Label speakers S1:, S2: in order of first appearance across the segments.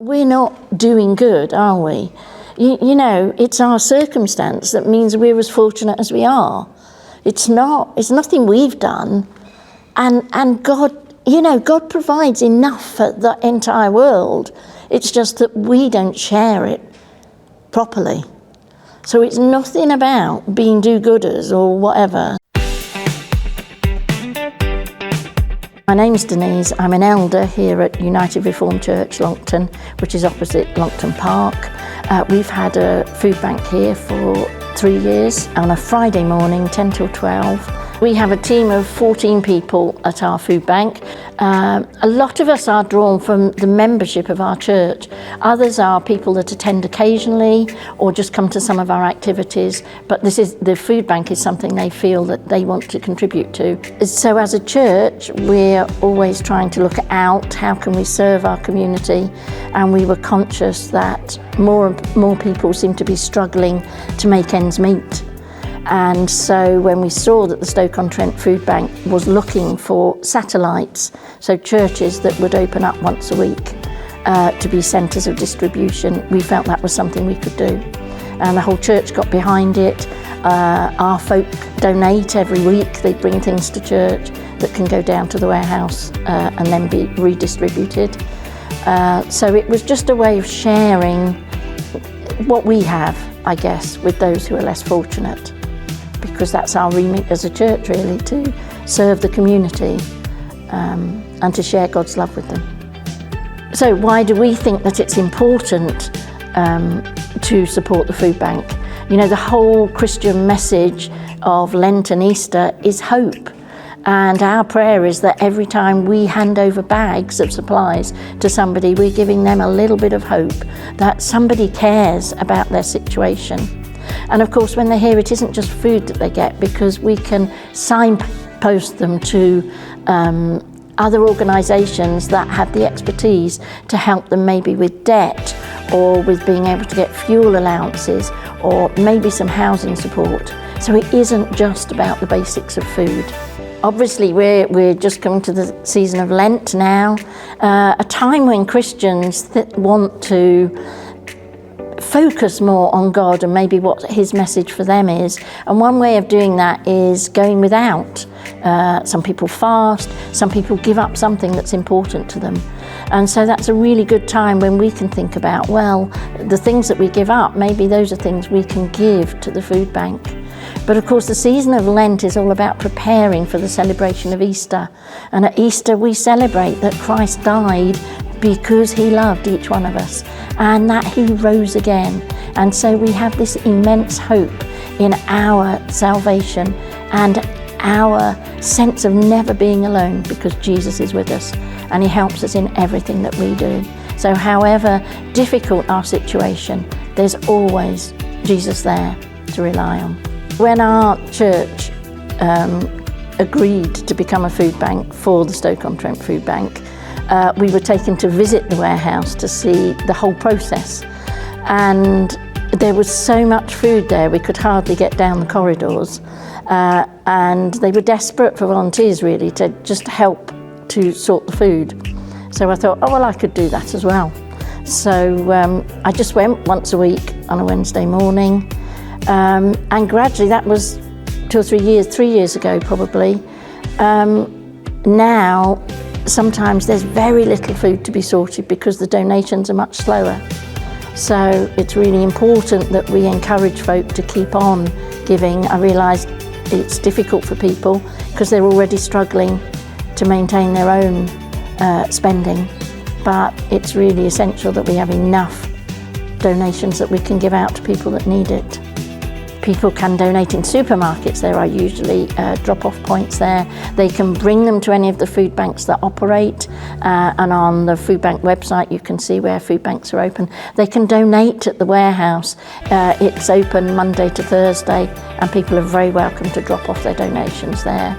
S1: We're not doing good, are we? You know, it's our circumstance that means we're as fortunate as we are. It's nothing we've done. And God, you know, God provides enough for the entire world. It's just that we don't share it properly. So it's nothing about being do-gooders or whatever. My name's Denise. I'm an elder here at United Reformed Church, Longton, which is opposite Longton Park. We've had a food bank here for 3 years on a Friday morning, 10 till 12. We have a team of 14 people at our food bank. A lot of us are drawn from the membership of our church. Others are people that attend occasionally or just come to some of our activities. But the food bank is something they feel that they want to contribute to. So as a church, we're always trying to look out, how can we serve our community? And we were conscious that more and more people seem to be struggling to make ends meet. And so when we saw that the Stoke-on-Trent Food Bank was looking for satellites, so churches that would open up once a week to be centres of distribution, we felt that was something we could do. And the whole church got behind it. Our folk donate every week. They bring things to church that can go down to the warehouse and then be redistributed. So it was just a way of sharing what we have, I guess, with those who are less fortunate. Because that's our remit as a church, really, to serve the community and to share God's love with them. So why do we think that it's important to support the food bank? You know, the whole Christian message of Lent and Easter is hope. And our prayer is that every time we hand over bags of supplies to somebody, we're giving them a little bit of hope that somebody cares about their situation. And of course, when they're here, it isn't just food that they get, because we can signpost them to other organisations that have the expertise to help them maybe with debt or with being able to get fuel allowances or maybe some housing support. So it isn't just about the basics of food. Obviously, we're just coming to the season of Lent now, a time when Christians want to focus more on God and maybe what his message for them is. And one way of doing that is going without. Some people fast, some people give up something that's important to them. And so that's a really good time when we can think about, well, the things that we give up, maybe those are things we can give to the food bank. But of course, the season of Lent is all about preparing for the celebration of Easter. And at Easter, we celebrate that Christ died because he loved each one of us and that he rose again. And so we have this immense hope in our salvation and our sense of never being alone, because Jesus is with us and he helps us in everything that we do. So however difficult our situation, there's always Jesus there to rely on. When our church agreed to become a food bank for the Stoke-on-Trent Food Bank, we were taken to visit the warehouse to see the whole process. And there was so much food there, we could hardly get down the corridors. And they were desperate for volunteers, really, to just help to sort the food. So I thought, oh, well, I could do that as well. So I just went once a week on a Wednesday morning. And gradually, that was 2 or 3 years, 3 years ago probably. Now, sometimes there's very little food to be sorted because the donations are much slower. So it's really important that we encourage folk to keep on giving. I realise it's difficult for people because they're already struggling to maintain their own spending, but it's really essential that we have enough donations that we can give out to people that need it. People can donate in supermarkets. There are usually drop-off points there. They can bring them to any of the food banks that operate, and on the food bank website you can see where food banks are open. They can donate at the warehouse. It's open Monday to Thursday, and people are very welcome to drop off their donations there.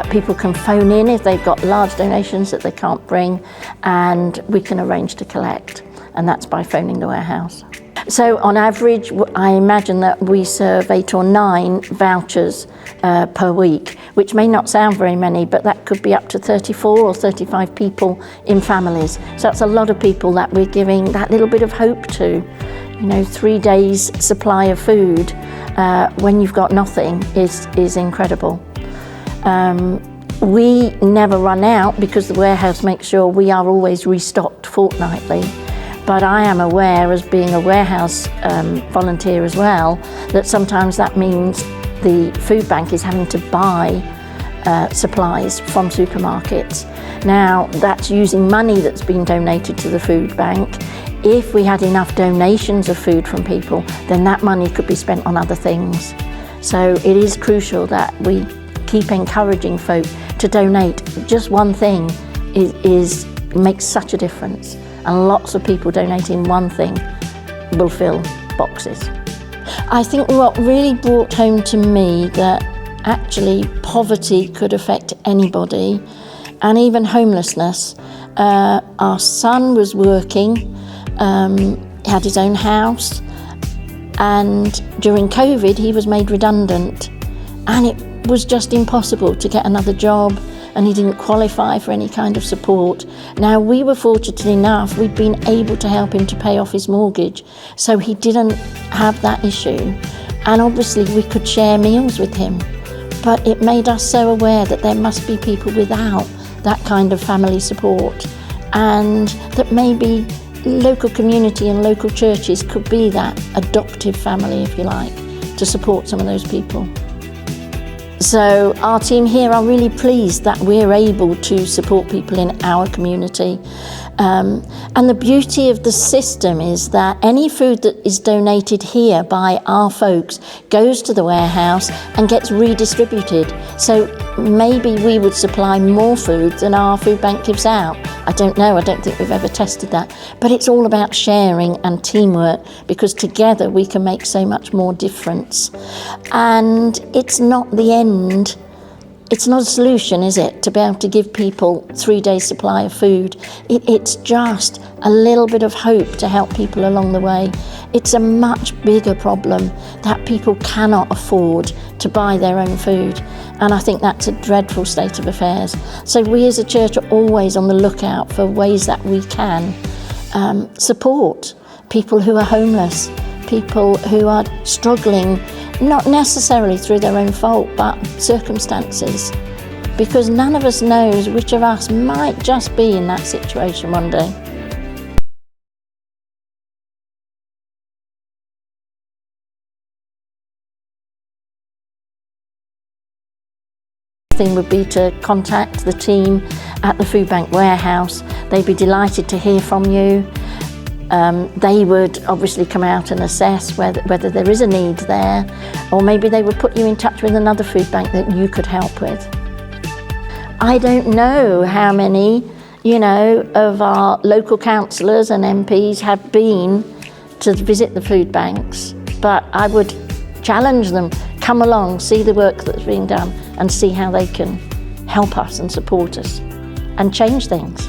S1: People can phone in if they've got large donations that they can't bring, and we can arrange to collect, and that's by phoning the warehouse. So on average, I imagine that we serve 8 or 9 vouchers per week, which may not sound very many, but that could be up to 34 or 35 people in families. So that's a lot of people that we're giving that little bit of hope to. 3 days supply of food when you've got nothing is incredible. We never run out because the warehouse makes sure we are always restocked fortnightly. But I am aware, as being a warehouse volunteer as well, that sometimes that means the Foodbank is having to buy supplies from supermarkets. Now, that's using money that's been donated to the Foodbank. If we had enough donations of food from people, then that money could be spent on other things. So it is crucial that we keep encouraging folk to donate. Just one thing makes such a difference. And lots of people donating one thing will fill boxes. I think what really brought home to me that actually poverty could affect anybody, and even homelessness. Our son was working, had his own house, and during COVID he was made redundant, and it was just impossible to get another job, and he didn't qualify for any kind of support. Now, we were fortunate enough, we'd been able to help him to pay off his mortgage, so he didn't have that issue. And obviously we could share meals with him, but it made us so aware that there must be people without that kind of family support, and that maybe local community and local churches could be that adoptive family, if you like, to support some of those people. So our team here are really pleased that we're able to support people in our community. And the beauty of the system is that any food that is donated here by our folks goes to the warehouse and gets redistributed. So maybe we would supply more food than our food bank gives out. I don't know, I don't think we've ever tested that. But it's all about sharing and teamwork, because together we can make so much more difference. And it's not the end. It's not a solution, is it, to be able to give people 3 days' supply of food? It's just a little bit of hope to help people along the way. It's a much bigger problem that people cannot afford to buy their own food. And I think that's a dreadful state of affairs. So we as a church are always on the lookout for ways that we can support people who are homeless, people who are struggling, not necessarily through their own fault, but circumstances. Because none of us knows which of us might just be in that situation one day. Thing would be to contact the team at the Foodbank warehouse. They'd be delighted to hear from you. They would obviously come out and assess whether there is a need there, or maybe they would put you in touch with another food bank that you could help with. I don't know how many, of our local councillors and MPs have been to visit the food banks, but I would challenge them, come along, see the work that's being done and see how they can help us and support us and change things.